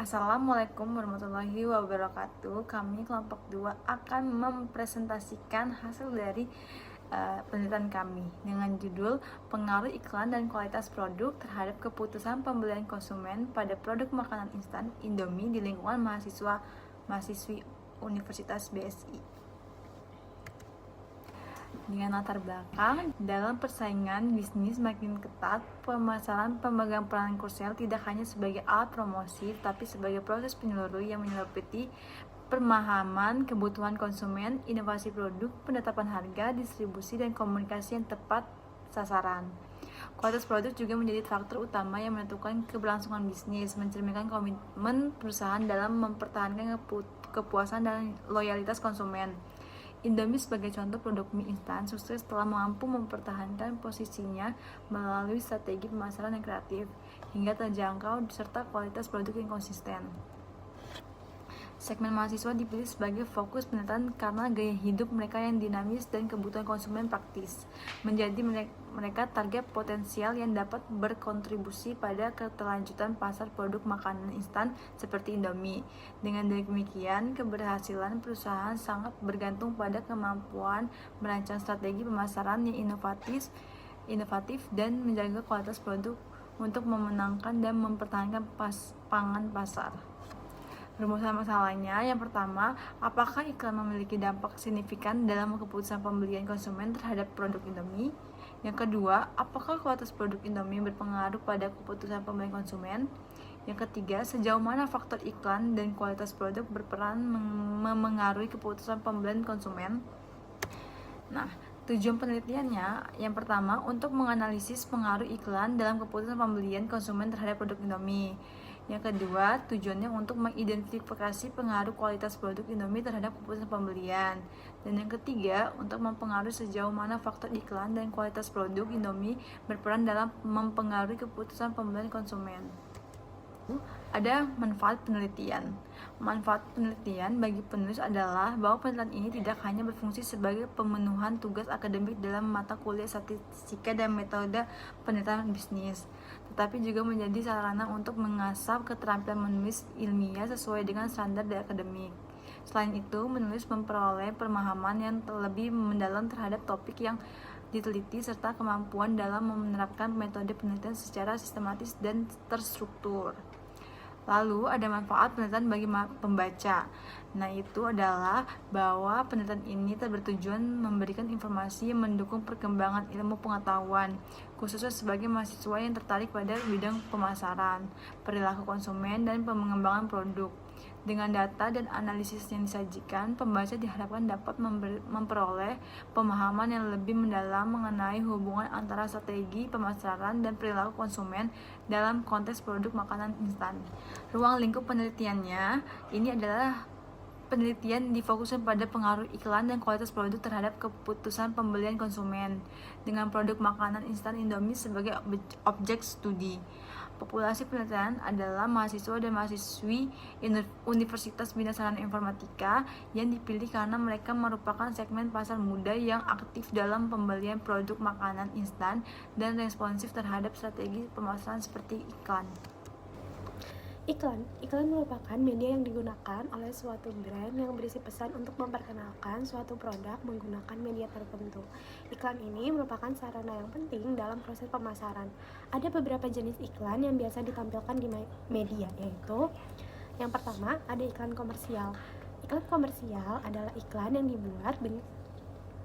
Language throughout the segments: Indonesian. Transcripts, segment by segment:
Assalamualaikum warahmatullahi wabarakatuh. Kami kelompok 2 akan mempresentasikan hasil dari penelitian kami dengan judul pengaruh iklan dan kualitas produk terhadap keputusan pembelian konsumen pada produk makanan instan Indomie di lingkungan mahasiswi Universitas BSI. Dengan latar belakang, dalam persaingan bisnis makin ketat, pemasaran pemegang peranan krusial tidak hanya sebagai alat promosi, tapi sebagai proses penyeluruh yang menyeliputi pemahaman kebutuhan konsumen, inovasi produk, penetapan harga, distribusi, dan komunikasi yang tepat sasaran. Kualitas produk juga menjadi faktor utama yang menentukan keberlangsungan bisnis, mencerminkan komitmen perusahaan dalam mempertahankan kepuasan dan loyalitas konsumen. Indomie sebagai contoh produk mie instan sukses setelah mampu mempertahankan posisinya melalui strategi pemasaran yang kreatif hingga terjangkau serta kualitas produk yang konsisten. Segmen mahasiswa dipilih sebagai fokus penelitian karena gaya hidup mereka yang dinamis dan kebutuhan konsumen praktis menjadi mereka target potensial yang dapat berkontribusi pada keterlanjutan pasar produk makanan instan seperti Indomie. Dengan demikian, keberhasilan perusahaan sangat bergantung pada kemampuan merancang strategi pemasaran yang inovatif dan menjaga kualitas produk untuk memenangkan dan mempertahankan pangan pasar. Rumusan masalahnya, yang pertama, apakah iklan memiliki dampak signifikan dalam keputusan pembelian konsumen terhadap produk Indomie? Yang kedua, apakah kualitas produk Indomie berpengaruh pada keputusan pembelian konsumen? Yang ketiga, sejauh mana faktor iklan dan kualitas produk berperan memengaruhi keputusan pembelian konsumen? Nah, tujuan penelitiannya, yang pertama, untuk menganalisis pengaruh iklan dalam keputusan pembelian konsumen terhadap produk Indomie. Yang kedua, tujuannya untuk mengidentifikasi pengaruh kualitas produk Indomie terhadap keputusan pembelian. Dan yang ketiga, untuk mempengaruhi sejauh mana faktor iklan dan kualitas produk Indomie berperan dalam mempengaruhi keputusan pembelian konsumen. Ada manfaat penelitian. Manfaat penelitian bagi penulis adalah bahwa penelitian ini tidak hanya berfungsi sebagai pemenuhan tugas akademik dalam mata kuliah statistika dan metode penelitian bisnis, tetapi juga menjadi sarana untuk mengasah keterampilan menulis ilmiah sesuai dengan standar di akademik. Selain itu, menulis memperoleh pemahaman yang lebih mendalam terhadap topik yang diteliti serta kemampuan dalam menerapkan metode penelitian secara sistematis dan terstruktur. Lalu ada manfaat penelitian bagi pembaca. Nah, itu adalah bahwa penelitian ini bertujuan memberikan informasi yang mendukung perkembangan ilmu pengetahuan, khususnya sebagai mahasiswa yang tertarik pada bidang pemasaran, perilaku konsumen, dan pengembangan produk. Dengan data dan analisis yang disajikan, pembaca diharapkan dapat memperoleh pemahaman yang lebih mendalam mengenai hubungan antara strategi pemasaran dan perilaku konsumen dalam konteks produk makanan instan. Ruang lingkup penelitiannya ini adalah penelitian difokuskan pada pengaruh iklan dan kualitas produk terhadap keputusan pembelian konsumen dengan produk makanan instan Indomie sebagai objek studi. Populasi penelitian adalah mahasiswa dan mahasiswi Universitas Bina Sarana Informatika yang dipilih karena mereka merupakan segmen pasar muda yang aktif dalam pembelian produk makanan instan dan responsif terhadap strategi pemasaran seperti iklan. Iklan merupakan media yang digunakan oleh suatu brand yang berisi pesan untuk memperkenalkan suatu produk menggunakan media tertentu. Iklan ini merupakan sarana yang penting dalam proses pemasaran. Ada beberapa jenis iklan yang biasa ditampilkan di media, yaitu yang pertama, ada iklan komersial. Iklan komersial adalah iklan yang dibuat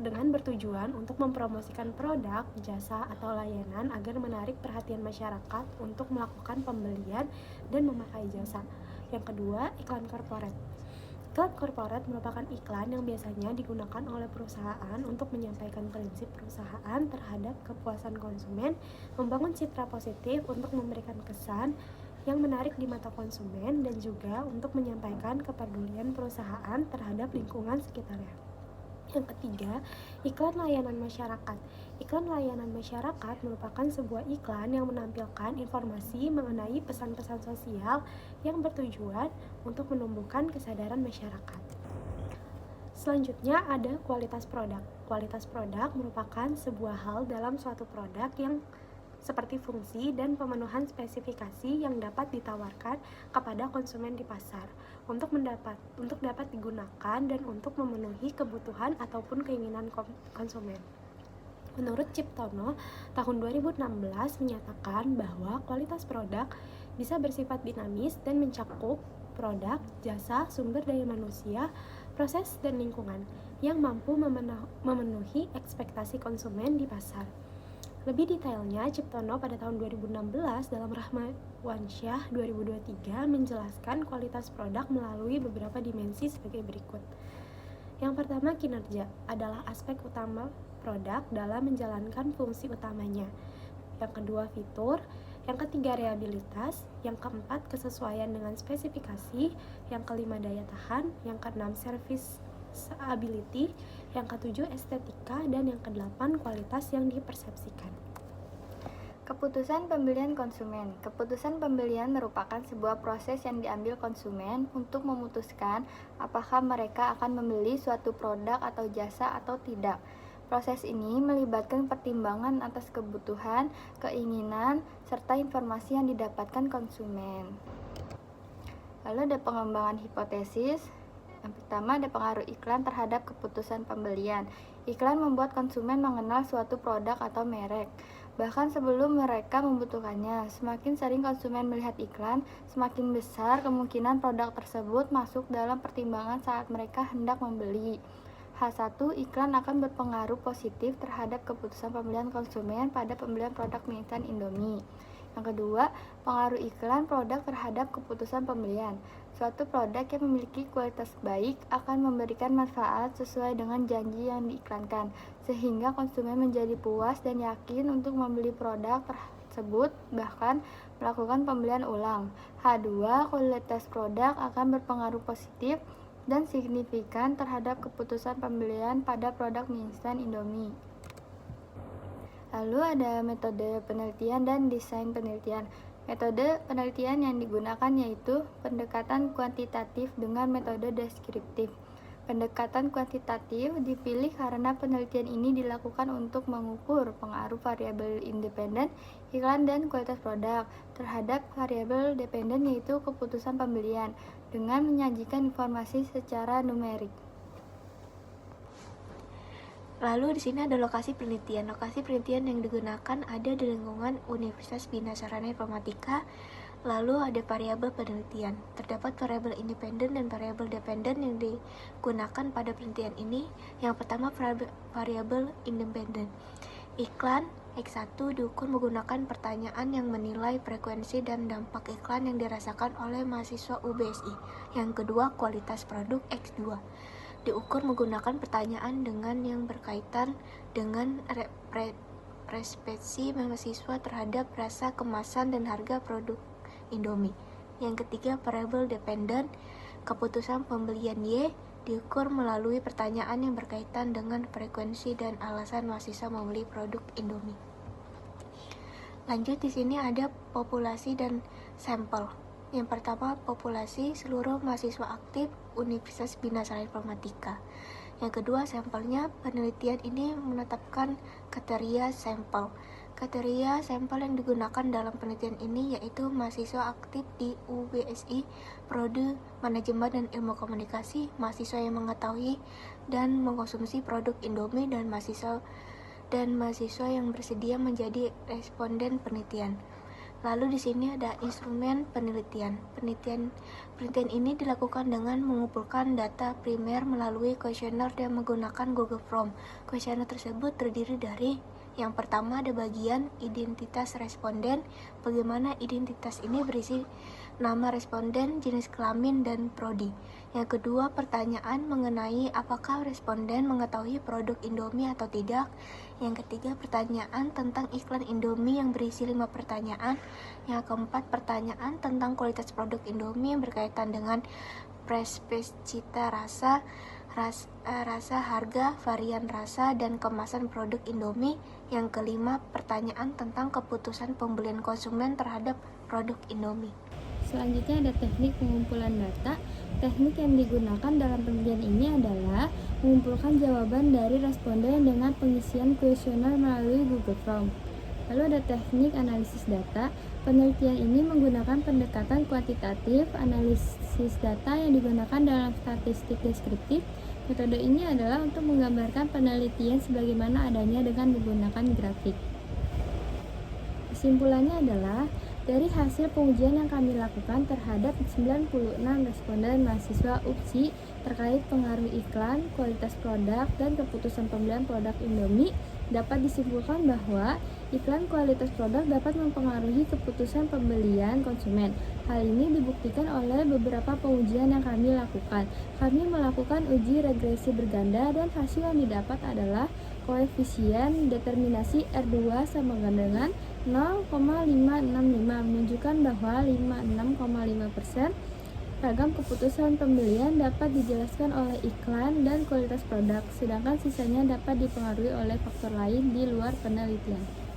dengan bertujuan untuk mempromosikan produk, jasa, atau layanan agar menarik perhatian masyarakat untuk melakukan pembelian dan memakai jasa. Yang kedua, iklan korporat. Iklan korporat merupakan iklan yang biasanya digunakan oleh perusahaan untuk menyampaikan prinsip perusahaan terhadap kepuasan konsumen, membangun citra positif untuk memberikan kesan yang menarik di mata konsumen, dan juga untuk menyampaikan kepedulian perusahaan terhadap lingkungan sekitarnya. Yang ketiga, iklan layanan masyarakat. Iklan layanan masyarakat merupakan sebuah iklan yang menampilkan informasi mengenai pesan-pesan sosial yang bertujuan untuk menumbuhkan kesadaran masyarakat. Selanjutnya ada kualitas produk. Kualitas produk merupakan sebuah hal dalam suatu produk yang seperti fungsi dan pemenuhan spesifikasi yang dapat ditawarkan kepada konsumen di pasar untuk dapat digunakan dan untuk memenuhi kebutuhan ataupun keinginan konsumen. Menurut Ciptono, tahun 2016 menyatakan bahwa kualitas produk bisa bersifat dinamis dan mencakup produk, jasa, sumber daya manusia, proses, dan lingkungan yang mampu memenuhi ekspektasi konsumen di pasar. Lebih detailnya, Ciptono pada tahun 2016 dalam Rahmawansyah 2023 menjelaskan kualitas produk melalui beberapa dimensi sebagai berikut. Yang pertama, kinerja adalah aspek utama produk dalam menjalankan fungsi utamanya. Yang kedua, fitur. Yang ketiga, reliabilitas. Yang keempat, kesesuaian dengan spesifikasi. Yang kelima, daya tahan. Yang keenam, serviceability. Yang ketujuh, estetika. Dan yang kedelapan, kualitas yang dipersepsikan. Keputusan pembelian konsumen. Keputusan pembelian merupakan sebuah proses yang diambil konsumen untuk memutuskan apakah mereka akan membeli suatu produk atau jasa atau tidak. Proses ini melibatkan pertimbangan atas kebutuhan, keinginan, serta informasi yang didapatkan konsumen. Lalu ada pengembangan hipotesis. Yang pertama, ada pengaruh iklan terhadap keputusan pembelian. Iklan membuat konsumen mengenal suatu produk atau merek, bahkan sebelum mereka membutuhkannya. Semakin sering konsumen melihat iklan, semakin besar kemungkinan produk tersebut masuk dalam pertimbangan saat mereka hendak membeli. H1, iklan akan berpengaruh positif terhadap keputusan pembelian konsumen pada pembelian produk mie instan Indomie. Yang kedua, pengaruh iklan produk terhadap keputusan pembelian. Suatu produk yang memiliki kualitas baik akan memberikan manfaat sesuai dengan janji yang diiklankan, sehingga konsumen menjadi puas dan yakin untuk membeli produk tersebut, bahkan melakukan pembelian ulang. H2, kualitas produk akan berpengaruh positif dan signifikan terhadap keputusan pembelian pada produk mie instan Indomie. Lalu ada metode penelitian dan desain penelitian. Metode penelitian yang digunakan yaitu pendekatan kuantitatif dengan metode deskriptif. Pendekatan kuantitatif dipilih karena penelitian ini dilakukan untuk mengukur pengaruh variabel independen, iklan, dan kualitas produk terhadap variabel dependen yaitu keputusan pembelian dengan menyajikan informasi secara numerik. Lalu di sini ada lokasi penelitian. Lokasi penelitian yang digunakan ada di lingkungan Universitas Bina Sarana Informatika. Lalu ada variabel penelitian. Terdapat variabel independen dan variabel dependen yang digunakan pada penelitian ini. Yang pertama, variabel independen. Iklan X1 diukur menggunakan pertanyaan yang menilai frekuensi dan dampak iklan yang dirasakan oleh mahasiswa UBSI. Yang kedua, kualitas produk X2 diukur menggunakan pertanyaan dengan yang berkaitan dengan persepsi mahasiswa terhadap rasa, kemasan, dan harga produk Indomie. Yang ketiga, variabel dependen. Keputusan pembelian Y diukur melalui pertanyaan yang berkaitan dengan frekuensi dan alasan mahasiswa membeli produk Indomie. Lanjut, di sini ada populasi dan sampel. Yang pertama, populasi seluruh mahasiswa aktif Universitas Bina Sarana Informatika. Yang kedua, sampelnya. Penelitian ini menetapkan kriteria sampel. Kriteria sampel yang digunakan dalam penelitian ini yaitu mahasiswa aktif di UBSI, Prodi Manajemen dan Ilmu Komunikasi, mahasiswa yang mengetahui dan mengkonsumsi produk Indomie, dan mahasiswa yang bersedia menjadi responden penelitian. Lalu di sini ada instrumen penelitian. Penelitian ini dilakukan dengan mengumpulkan data primer melalui kuesioner dan menggunakan Google Form. Kuesioner tersebut terdiri dari yang pertama ada bagian identitas responden, bagaimana identitas ini berisi nama responden, jenis kelamin, dan prodi. Yang kedua, pertanyaan mengenai apakah responden mengetahui produk Indomie atau tidak. Yang ketiga, pertanyaan tentang iklan Indomie yang berisi 5 pertanyaan. Yang keempat, pertanyaan tentang kualitas produk Indomie yang berkaitan dengan persepsi rasa, harga, varian rasa, dan kemasan produk Indomie. Yang kelima, pertanyaan tentang keputusan pembelian konsumen terhadap produk Indomie. Selanjutnya ada teknik pengumpulan data. Teknik yang digunakan dalam penelitian ini adalah mengumpulkan jawaban dari responden dengan pengisian kuesioner melalui Google Form. Lalu ada teknik analisis data. Penelitian ini menggunakan pendekatan kuantitatif. Analisis data yang digunakan dalam statistik deskriptif. Metode ini adalah untuk menggambarkan penelitian sebagaimana adanya dengan menggunakan grafik. Kesimpulannya adalah, dari hasil pengujian yang kami lakukan terhadap 96 responden mahasiswa UPSI terkait pengaruh iklan, kualitas produk, dan keputusan pembelian produk Indomie, dapat disimpulkan bahwa iklan kualitas produk dapat mempengaruhi keputusan pembelian konsumen. Hal ini dibuktikan oleh beberapa pengujian yang kami lakukan. Kami melakukan uji regresi berganda dan hasil yang didapat adalah koefisien determinasi R2 sama dengan 0,565, menunjukkan bahwa 56,5% ragam keputusan pembelian dapat dijelaskan oleh iklan dan kualitas produk, sedangkan sisanya dapat dipengaruhi oleh faktor lain di luar penelitian.